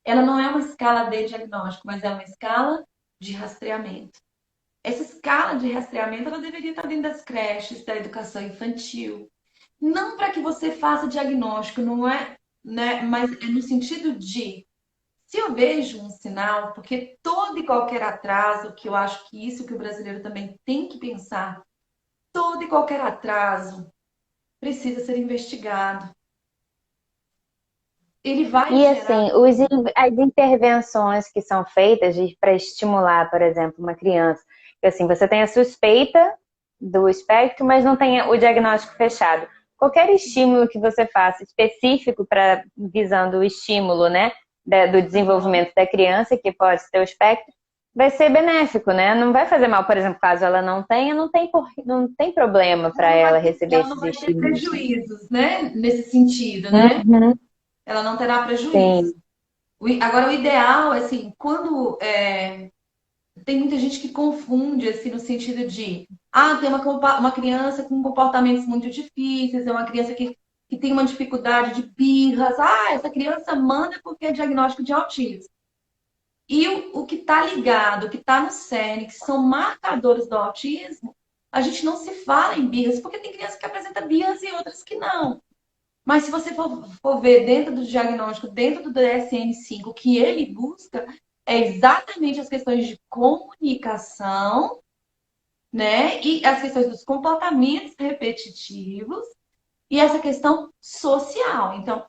Ela não é uma escala de diagnóstico, mas é uma escala de rastreamento. Essa escala de rastreamento, ela deveria estar dentro das creches, da educação infantil. Não para que você faça diagnóstico, não é, né? Mas é no sentido de, se eu vejo um sinal, porque todo e qualquer atraso, que eu acho que isso que o brasileiro também tem que pensar, todo e qualquer atraso precisa ser investigado. Ele vai E gerar. assim, as intervenções que são feitas para estimular, por exemplo, uma criança, que assim, você tem a suspeita do espectro, mas não tem o diagnóstico fechado. Qualquer estímulo que você faça específico para visando o estímulo, né, do desenvolvimento da criança, que pode ter o espectro, vai ser benéfico, né? Não vai fazer mal, por exemplo, caso ela não tenha, não tem problema para ela receber Ela não esses vai ter estímulos. prejuízos, né? Nesse sentido, né? Uhum, Ela não terá prejuízo. sim. Agora, o ideal, assim, quando tem muita gente que confunde, assim, no sentido de, tem uma criança com comportamentos muito difíceis, é uma criança que tem uma dificuldade de birras, essa criança manda porque é diagnóstico de autismo. E o que está ligado, o que está no cerne, que são marcadores do autismo, a gente não se fala em birras, porque tem criança que apresenta birras e outras que não. Mas se você for ver dentro do diagnóstico, dentro do DSM-5, o que ele busca é exatamente as questões de comunicação, né? E as questões dos comportamentos repetitivos e essa questão social. Então,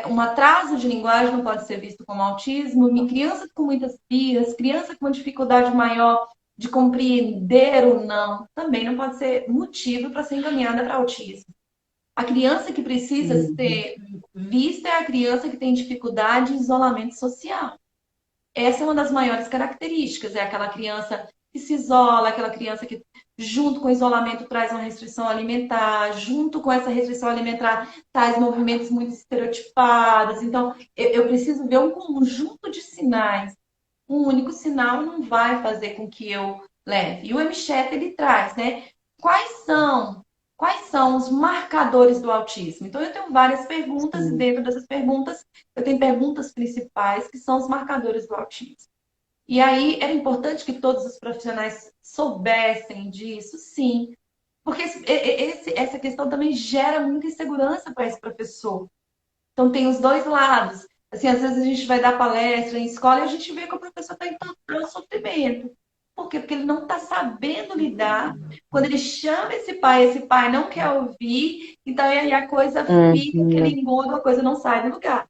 um atraso de linguagem não pode ser visto como autismo. Criança com muitas birras, criança com uma dificuldade maior de compreender ou não, também não pode ser motivo para ser encaminhada para autismo. A criança que precisa Uhum. ser vista é a criança que tem dificuldade de isolamento social. Essa é uma das maiores características, é aquela criança que se isola, aquela criança que, junto com o isolamento, traz uma restrição alimentar, junto com essa restrição alimentar, traz movimentos muito estereotipados. Então, eu preciso ver um conjunto de sinais. Um único sinal não vai fazer com que eu leve. E o MCHET, ele traz, né? Quais são Quais são os marcadores do autismo? Então, eu tenho várias perguntas, e Sim. dentro dessas perguntas, eu tenho perguntas principais, que são os marcadores do autismo. E aí, era importante que todos os profissionais soubessem disso, sim, porque essa questão também gera muita insegurança para esse professor. Então, tem os dois lados. Assim, às vezes a gente vai dar palestra em escola e a gente vê que o professor está em total sofrimento. Por quê? Porque ele não está sabendo lidar. Quando ele chama esse pai não quer ouvir, então aí a coisa fica, aquele Uhum. engodo, a coisa não sai do lugar.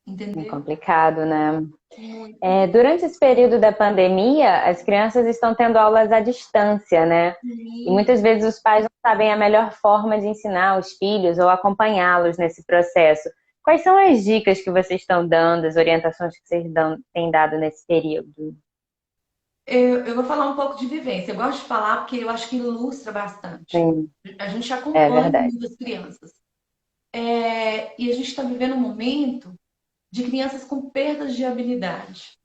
É Entendeu? complicado, né? Muito. Durante esse período da pandemia, as crianças estão tendo aulas à distância, né? E Sim. muitas vezes os pais não sabem a melhor forma de ensinar os filhos ou acompanhá-los nesse processo. Quais são as dicas que vocês estão dando, as orientações que vocês têm dado nesse período? Eu vou falar um pouco de vivência. Eu gosto de falar porque eu acho que ilustra bastante. Sim, A gente é acompanha verdade. muitas crianças. E a gente está vivendo um momento de crianças com perdas de habilidade.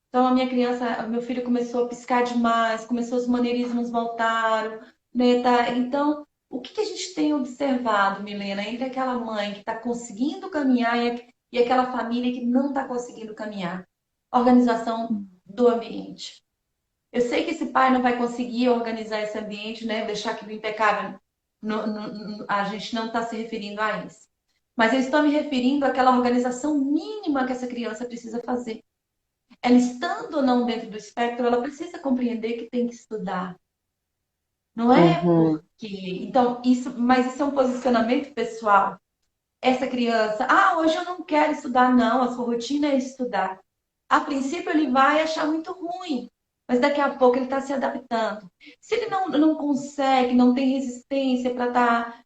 Então, a minha criança, meu filho começou a piscar demais, começou os maneirismos voltaram, né? Então, o que a gente tem observado, Milena, entre aquela mãe que está conseguindo caminhar e aquela família que não está conseguindo caminhar? Organização do ambiente. Eu sei que esse pai não vai conseguir organizar esse ambiente, né? Deixar aquilo impecável. A gente não está se referindo a isso. Mas eu estou me referindo àquela organização mínima que essa criança precisa fazer. Ela estando ou não dentro do espectro, ela precisa compreender que tem que estudar. Não é Uhum. porque. Então, mas isso é um posicionamento pessoal. Essa criança, hoje eu não quero estudar, não, a sua rotina é estudar. A princípio, ele vai achar muito ruim. mas daqui a pouco ele está se adaptando. Se ele não consegue, não tem resistência para estar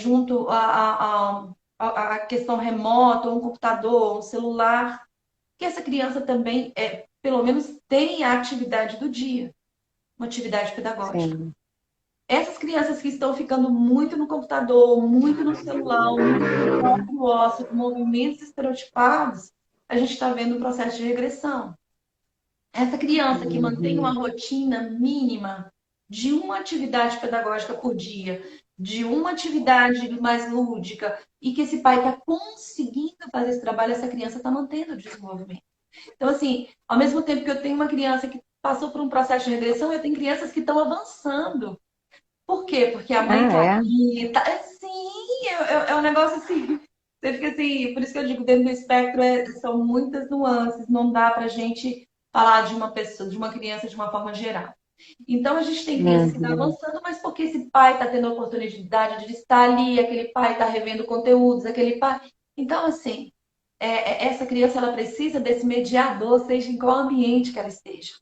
junto a questão remota, um computador, um celular, que essa criança também, pelo menos, tenha a atividade do dia, uma atividade pedagógica. Sim. Essas crianças que estão ficando muito no computador, muito no celular, muito no ócio, com movimentos estereotipados, a gente está vendo um processo de regressão. Essa criança que mantém uma rotina mínima de uma atividade pedagógica por dia, de uma atividade mais lúdica, e que esse pai está conseguindo fazer esse trabalho, essa criança está mantendo o desenvolvimento. Então, assim, ao mesmo tempo que eu tenho uma criança que passou por um processo de regressão, eu tenho crianças que estão avançando. Por quê? Porque a mãe tá ali, tá... Sim, é um negócio assim. Você fica assim, por isso que eu digo, dentro do espectro são muitas nuances, não dá pra gente falar de uma pessoa, de uma criança de uma forma geral. Então a gente tem crianças que estão avançando, mas porque esse pai está tendo a oportunidade de estar ali, aquele pai está revendo conteúdos, aquele pai. Então, assim, essa criança ela precisa desse mediador, seja em qual ambiente que ela esteja.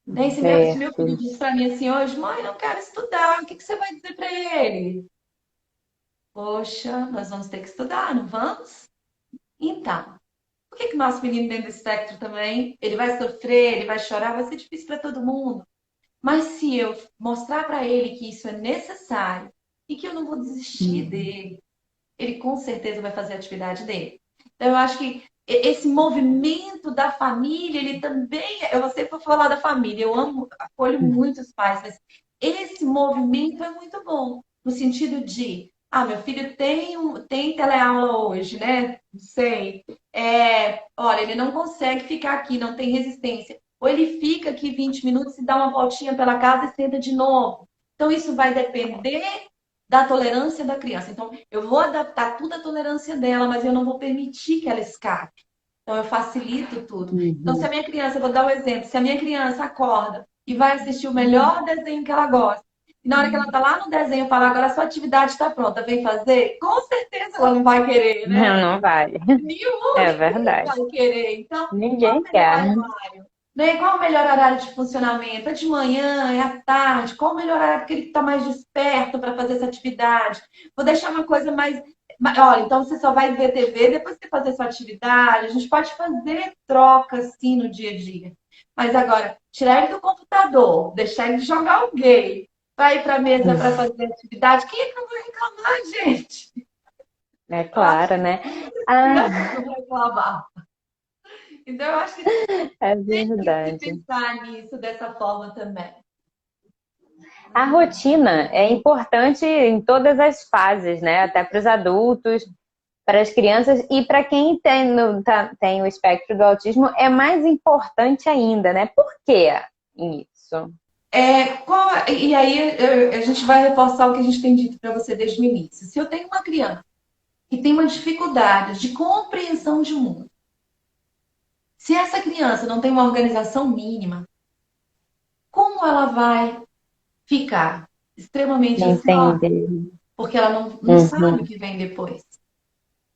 Daí, se meu filho disse para mim assim hoje, mãe, não quero estudar, o que você vai dizer para ele? Poxa, nós vamos ter que estudar, não vamos? Então, por que o nosso menino dentro do espectro também, ele vai sofrer, ele vai chorar, vai ser difícil para todo mundo. Mas se eu mostrar para ele que isso é necessário e que eu não vou desistir dele, ele com certeza vai fazer a atividade dele. Então, eu acho que esse movimento da família, ele também. Eu sempre vou falar da família, eu amo, acolho muito os pais, mas esse movimento é muito bom, no sentido de. Ah, meu filho tem teleaula hoje, né? Não sei. Olha, ele não consegue ficar aqui, não tem resistência. Ou ele fica aqui 20 minutos e dá uma voltinha pela casa e senta de novo. Então, isso vai depender da tolerância da criança. Então, eu vou adaptar tudo à tolerância dela, mas eu não vou permitir que ela escape. Então, eu facilito tudo. Então, se a minha criança, eu vou dar um exemplo, se a minha criança acorda e vai assistir o melhor desenho que ela gosta, e na hora que ela está lá no desenho, fala, agora a sua atividade está pronta, vem fazer, com certeza ela não vai querer, né? Não vai. É verdade. Vai querer. Então, Ninguém quer. Né? Qual o melhor horário de funcionamento? É de manhã, é à tarde? Qual o melhor horário que ele está mais desperto para fazer essa atividade? Vou deixar uma coisa mais. Olha, então você só vai ver TV depois que fazer sua atividade. A gente pode fazer trocas, sim, no dia a dia. Mas agora, tirar ele do computador, deixar ele jogar o game, vai ir para a mesa para fazer atividade, quem é que não vai reclamar, gente? É claro, né? Não vai reclamar. Então, eu acho que é verdade. Tem que pensar nisso dessa forma também. A rotina é importante em todas as fases, né? Até para os adultos, para as crianças e para quem tem o espectro do autismo é mais importante ainda, né? Por que isso? E aí a gente vai reforçar o que a gente tem dito para você desde o início. Se eu tenho uma criança que tem uma dificuldade de compreensão de mundo, se essa criança não tem uma organização mínima, como ela vai ficar extremamente ansiosa? Porque ela não sabe o que vem depois.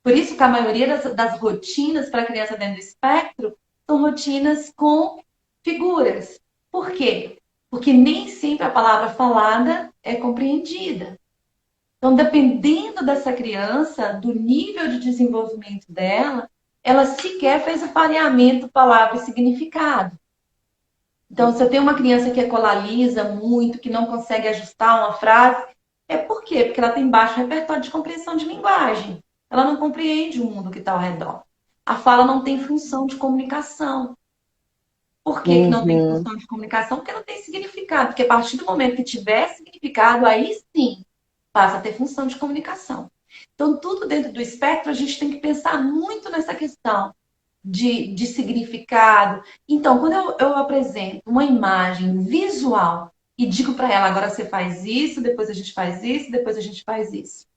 Por isso que a maioria das rotinas para a criança dentro do espectro são rotinas com figuras. Por quê? Porque nem sempre a palavra falada é compreendida. Então, dependendo dessa criança, do nível de desenvolvimento dela, ela sequer fez o pareamento palavra e significado. Então, se eu tenho uma criança que ecolaliza muito, que não consegue ajustar uma frase, é por quê? Porque ela tem baixo repertório de compreensão de linguagem. Ela não compreende o mundo que está ao redor. A fala não tem função de comunicação. Por que não tem função de comunicação? Porque não tem significado. Porque a partir do momento que tiver significado, aí sim passa a ter função de comunicação. Então, tudo dentro do espectro, a gente tem que pensar muito nessa questão de significado. Então, quando eu apresento uma imagem visual e digo para ela, agora você faz isso, depois a gente faz isso, depois a gente faz isso.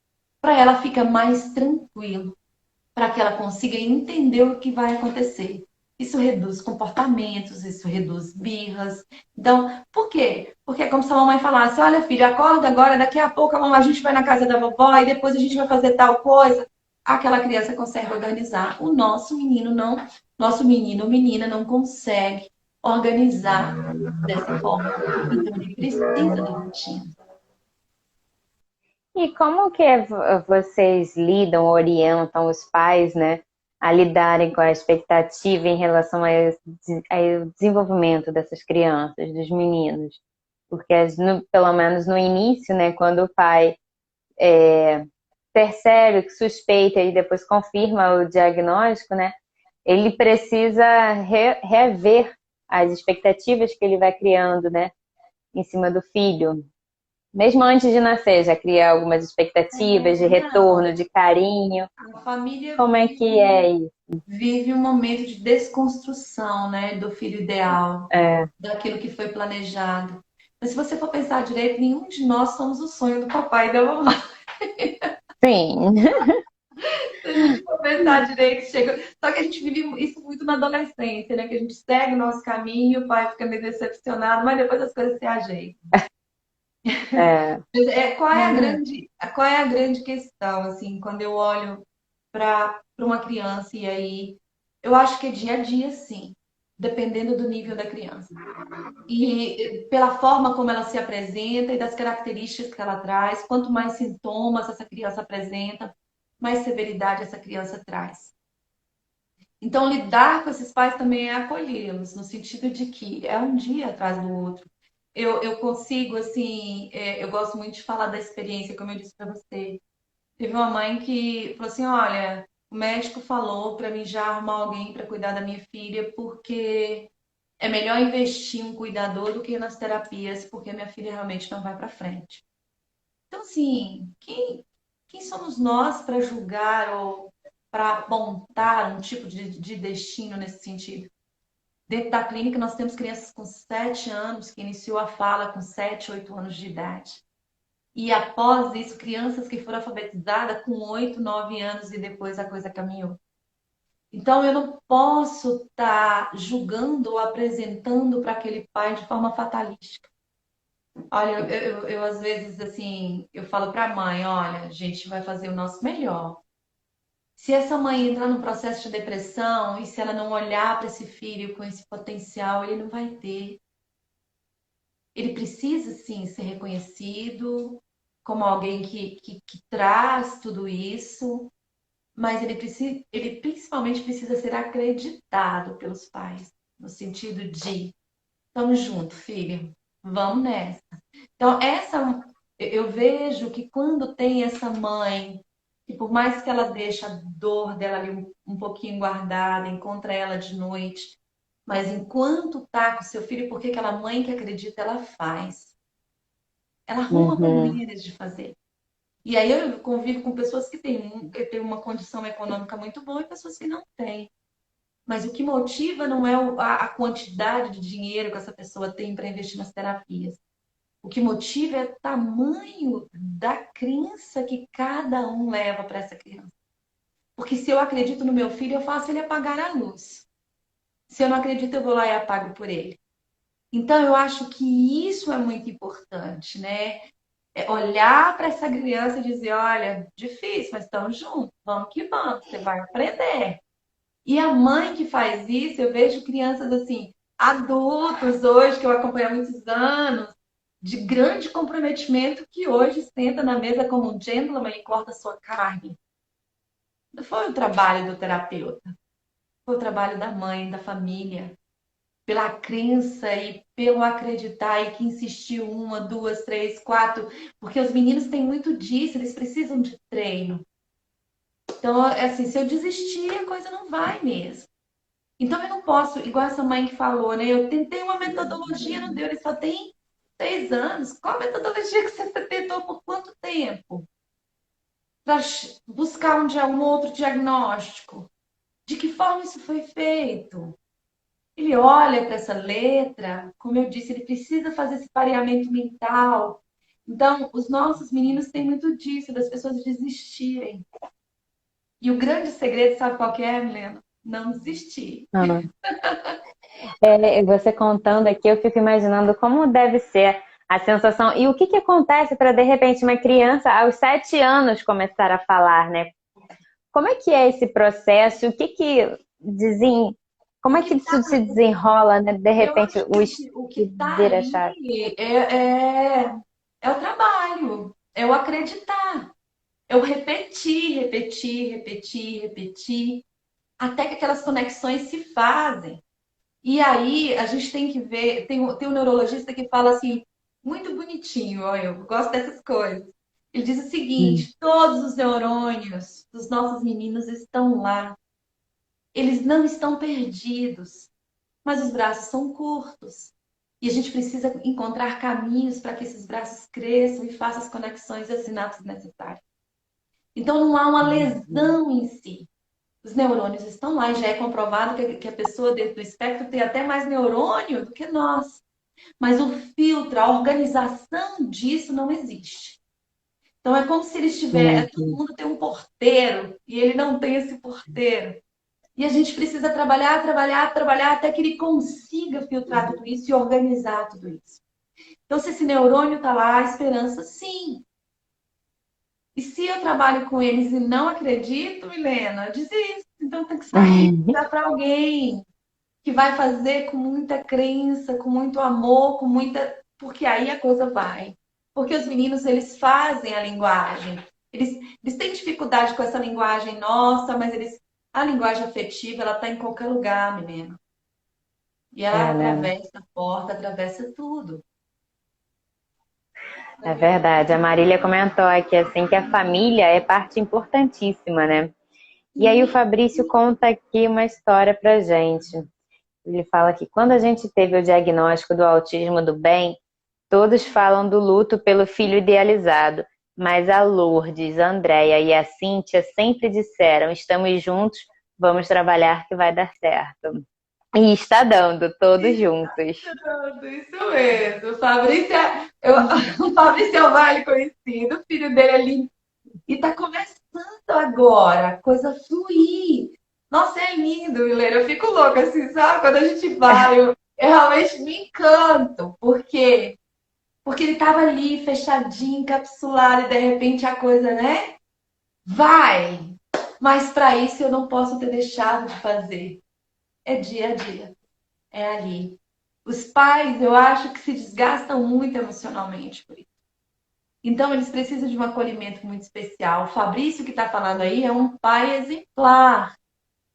Para ela fica mais tranquilo, para que ela consiga entender o que vai acontecer. Isso reduz comportamentos, isso reduz birras. Então, por quê? Porque é como se a mamãe falasse, olha filho, acorda agora, daqui a pouco a gente vai na casa da vovó e depois a gente vai fazer tal coisa. Aquela criança consegue organizar. O nosso menino não, nosso menino ou menina não consegue organizar dessa forma. Então, ele precisa da rotina. E como que vocês lidam, orientam os pais, né, a lidarem com a expectativa em relação ao desenvolvimento dessas crianças, dos meninos? Porque, pelo menos no início, né, quando o pai percebe, que suspeita e depois confirma o diagnóstico, né, ele precisa rever as expectativas que ele vai criando, né, em cima do filho. Mesmo antes de nascer, já cria algumas expectativas de Não, retorno, de carinho. a família Como é que é isso? vive um momento de desconstrução, né, do filho ideal, É, daquilo que foi planejado. Mas se você for pensar direito, nenhum de nós somos o sonho do papai e da mamãe. sim. Se a gente for pensar direito, chega. Só que a gente vive isso muito na adolescência, né? Que a gente segue o nosso caminho, o pai fica meio decepcionado, mas depois as coisas se ajeitam. É. Mas qual é a grande questão, assim, quando eu olho para uma criança e aí eu acho que é dia a dia, sim, dependendo do nível da criança. E pela forma como ela se apresenta e das características que ela traz, quanto mais sintomas essa criança apresenta, mais severidade essa criança traz. Então, lidar com esses pais também é acolhê-los, no sentido de que é um dia atrás do outro. Eu consigo, assim, eu gosto muito de falar da experiência, como eu disse para você. Teve uma mãe que falou assim: olha, o médico falou para mim já arrumar alguém para cuidar da minha filha, porque é melhor investir em um cuidador do que nas terapias, porque minha filha realmente não vai para frente. Então, assim, quem somos nós para julgar ou para apontar um tipo de destino nesse sentido? Dentro da clínica, nós temos crianças com 7 anos que iniciou a fala com 7, 8 anos de idade. E após isso, crianças que foram alfabetizadas com 8, 9 anos e depois a coisa caminhou. Então, eu não posso estar julgando ou apresentando para aquele pai de forma fatalística. Olha, eu às vezes, assim, eu falo para a mãe, olha, a gente vai fazer o nosso melhor. Se essa mãe entrar num processo de depressão e se ela não olhar para esse filho com esse potencial, ele não vai ter. Ele precisa, sim, ser reconhecido como alguém que traz tudo isso, mas ele principalmente precisa ser acreditado pelos pais, no sentido de, estamos juntos, filho, vamos nessa. Então, eu vejo que quando tem essa mãe, que por mais que ela deixe a dor dela ali um pouquinho guardada, encontra ela de noite, mas enquanto tá com seu filho, porque aquela mãe que acredita, ela faz. Ela arruma Uhum. maneiras de fazer. E aí eu convivo com pessoas que têm uma condição econômica muito boa e pessoas que não têm. Mas o que motiva não é a quantidade de dinheiro que essa pessoa tem para investir nas terapias. O que motiva é o tamanho da crença que cada um leva para essa criança. Porque se eu acredito no meu filho, eu faço ele apagar a luz. Se eu não acredito, eu vou lá e apago por ele. Então, eu acho que isso é muito importante, né? É olhar para essa criança e dizer: olha, difícil, mas estamos juntos, vamos que vamos, você vai aprender. E a mãe que faz isso, eu vejo crianças assim, adultos hoje, que eu acompanho há muitos anos, de grande comprometimento, que hoje senta na mesa como um gentleman e corta sua carne. Não foi o trabalho do terapeuta, foi o trabalho da mãe, da família, pela crença e pelo acreditar e que insistiu uma, duas, três, quatro, porque os meninos têm muito disso, eles precisam de treino. Então, assim, se eu desistir, a coisa não vai mesmo. Então, eu não posso, igual essa mãe que falou, né? Eu tentei uma metodologia, não deu, ele só tem 6 anos. Qual a metodologia que você tentou por quanto tempo? Para buscar um outro diagnóstico. De que forma isso foi feito? Ele olha para essa letra, como eu disse, ele precisa fazer esse pareamento mental. Então, os nossos meninos têm muito disso, das pessoas desistirem. E o grande segredo, sabe qual que é, Milena? Não desistir. Ah. Você contando aqui, eu fico imaginando como deve ser a sensação. E o que que acontece para, de repente, uma criança aos 7 anos começar a falar, né? Como é que é esse processo? O que que Como O é que que está isso se desenrola, né? De Eu repente, acho que o que está vira a chave. ali é o trabalho, é o acreditar, é o repetir, repetir, repetir, repetir, até que aquelas conexões se fazem. E aí a gente tem que ver, tem um neurologista que fala assim, muito bonitinho, ó, eu gosto dessas coisas. Ele diz o Hum. seguinte: todos os neurônios dos nossos meninos estão lá, eles não estão perdidos, mas os braços são curtos. E a gente precisa encontrar caminhos para que esses braços cresçam e façam as conexões e as sinapses necessárias. Então, não há uma lesão em si. Os neurônios estão lá e já é comprovado que a pessoa dentro do espectro tem até mais neurônio do que nós. Mas o filtro, a organização disso não existe. Então, é como se ele estivesse. Todo Uhum. mundo tem um porteiro e ele não tem esse porteiro. E a gente precisa trabalhar, trabalhar, trabalhar até que ele consiga filtrar tudo isso e organizar tudo isso. Então, se esse neurônio está lá, a esperança, sim. E se eu trabalho com eles e não acredito, Milena, desisto. Então, tem que sair, dar para alguém que vai fazer com muita crença, com muito amor, com muita. Porque aí a coisa vai. Porque os meninos, eles fazem a linguagem. Eles têm dificuldade com essa linguagem nossa, mas a linguagem afetiva, ela está em qualquer lugar, menina. E ela É, né? atravessa a porta, atravessa tudo. É verdade. A Marília comentou aqui assim que a família é parte importantíssima, né? E aí o Sim. Fabrício conta aqui uma história pra gente. Ele fala que quando a gente teve o diagnóstico do autismo do bem, todos falam do luto pelo filho idealizado, mas a Lourdes, a Andréia e a Cíntia sempre disseram: estamos juntos, vamos trabalhar que vai dar certo. E está dando, todos juntos. Isso mesmo. O Fabrício é o Vale conhecido, o filho dele é lindo. E tá começando agora, a coisa fluir. Nossa, é lindo, Milena. Eu fico louca, assim, sabe? Quando a gente vai, eu realmente me encanto. Por quê? Porque ele tava ali, fechadinho, encapsulado, e de repente a coisa, né? Vai! Mas para isso eu não posso ter deixado de fazer. É dia a dia, é ali. Os pais, eu acho que se desgastam muito emocionalmente por isso. Então, eles precisam de um acolhimento muito especial. O Fabrício, que está falando aí, é um pai exemplar.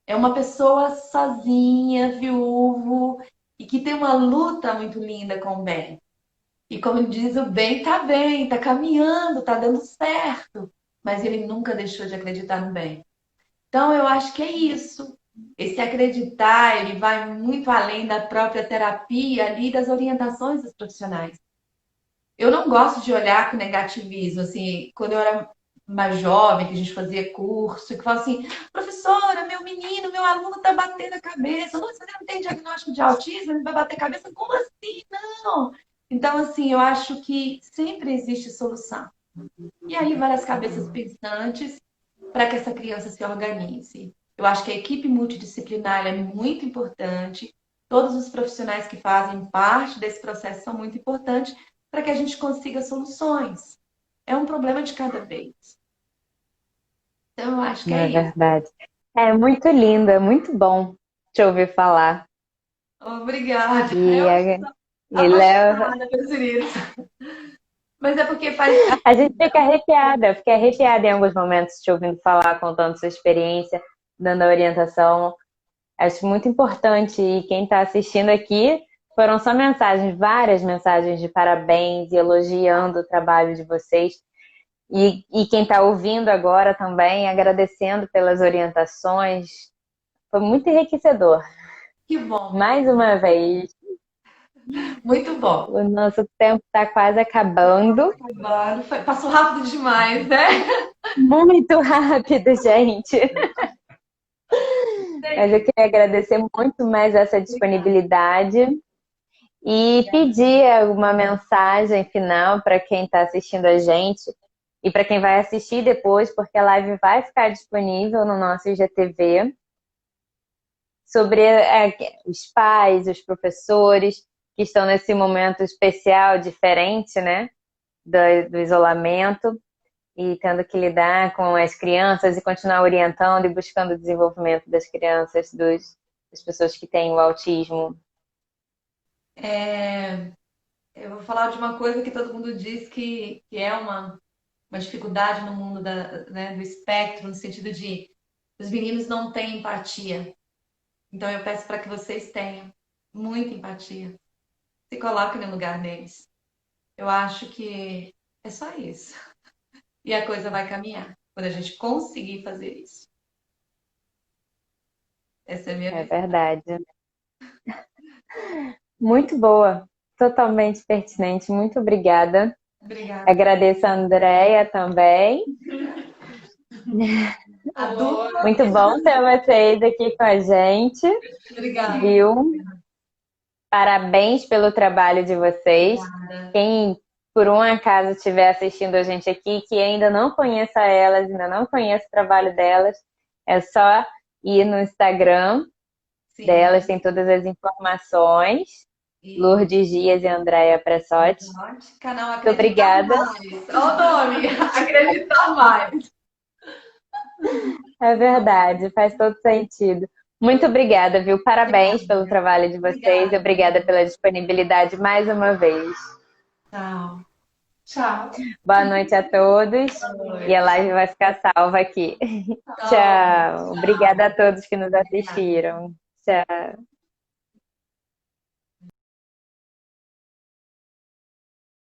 É uma pessoa sozinha, viúvo, e que tem uma luta muito linda com o bem. E como diz, o bem, tá caminhando, tá dando certo. Mas ele nunca deixou de acreditar no bem. Então, eu acho que é isso. Esse acreditar, ele vai muito além da própria terapia ali, das orientações dos profissionais. Eu não gosto de olhar com negativismo, assim, quando eu era mais jovem, que a gente fazia curso, que fala assim, professora, meu menino, meu aluno tá batendo a cabeça, nossa, você não tem diagnóstico de autismo, ele vai bater a cabeça? Como assim? Não! Então, assim, eu acho que sempre existe solução. E aí, várias cabeças pensantes para que essa criança se organize. Eu acho que a equipe multidisciplinar é muito importante. Todos os profissionais que fazem parte desse processo são muito importantes para que a gente consiga soluções. É um problema de cada vez. Então, eu acho que Não é é isso. verdade? É muito lindo, é muito bom te ouvir falar. Obrigada. E, Eu a- sou e leva. apaixonada pelos meninos. Mas é porque faz. A gente fica arrepiada em alguns momentos te ouvindo falar, contando sua experiência, dando a orientação. Acho muito importante. E quem está assistindo aqui foram só mensagens, várias mensagens de parabéns e elogiando o trabalho de vocês. E quem está ouvindo agora também, agradecendo pelas orientações. Foi muito enriquecedor. Que bom, Mais menina. uma vez, Muito bom. o nosso tempo está quase acabando. Acabando. Passou rápido demais, né? Muito rápido, gente. Mas eu queria agradecer muito mais essa Obrigada. disponibilidade e pedir uma mensagem final para quem está assistindo a gente e para quem vai assistir depois, porque a live vai ficar disponível no nosso IGTV, sobre os pais, os professores que estão nesse momento especial, diferente, né, do isolamento e tendo que lidar com as crianças e continuar orientando e buscando o desenvolvimento das crianças, as pessoas que têm o autismo? Eu vou falar de uma coisa que todo mundo diz que é uma dificuldade no mundo né, do espectro, no sentido de os meninos não têm empatia. Então eu peço para que vocês tenham muita empatia. Se coloquem no lugar deles. Eu acho que é só isso. E a coisa vai caminhar quando a gente conseguir fazer isso. Essa é a minha É visão. verdade. Muito boa, totalmente pertinente. Muito obrigada. Obrigada. Agradeço a Andréia também. A dupla. Muito bom ter vocês aqui com a gente, Obrigada. viu? Parabéns pelo trabalho de vocês. Obrigada. Quem, por um acaso, estiver assistindo a gente aqui, que ainda não conheça elas, ainda não conhece o trabalho delas, é só ir no Instagram Sim. delas, tem todas as informações. E Lourdes Dias e Andréia Pressotti. canal Muito obrigada. Mais. Olha o nome, Acreditar Mais. É verdade, faz todo sentido. Muito obrigada, viu? Parabéns pelo trabalho de vocês. Obrigada pela disponibilidade mais uma vez. Tchau. Tchau. Boa noite a todos. E a live vai ficar salva aqui. Tchau. Obrigada a todos que nos assistiram. Tchau.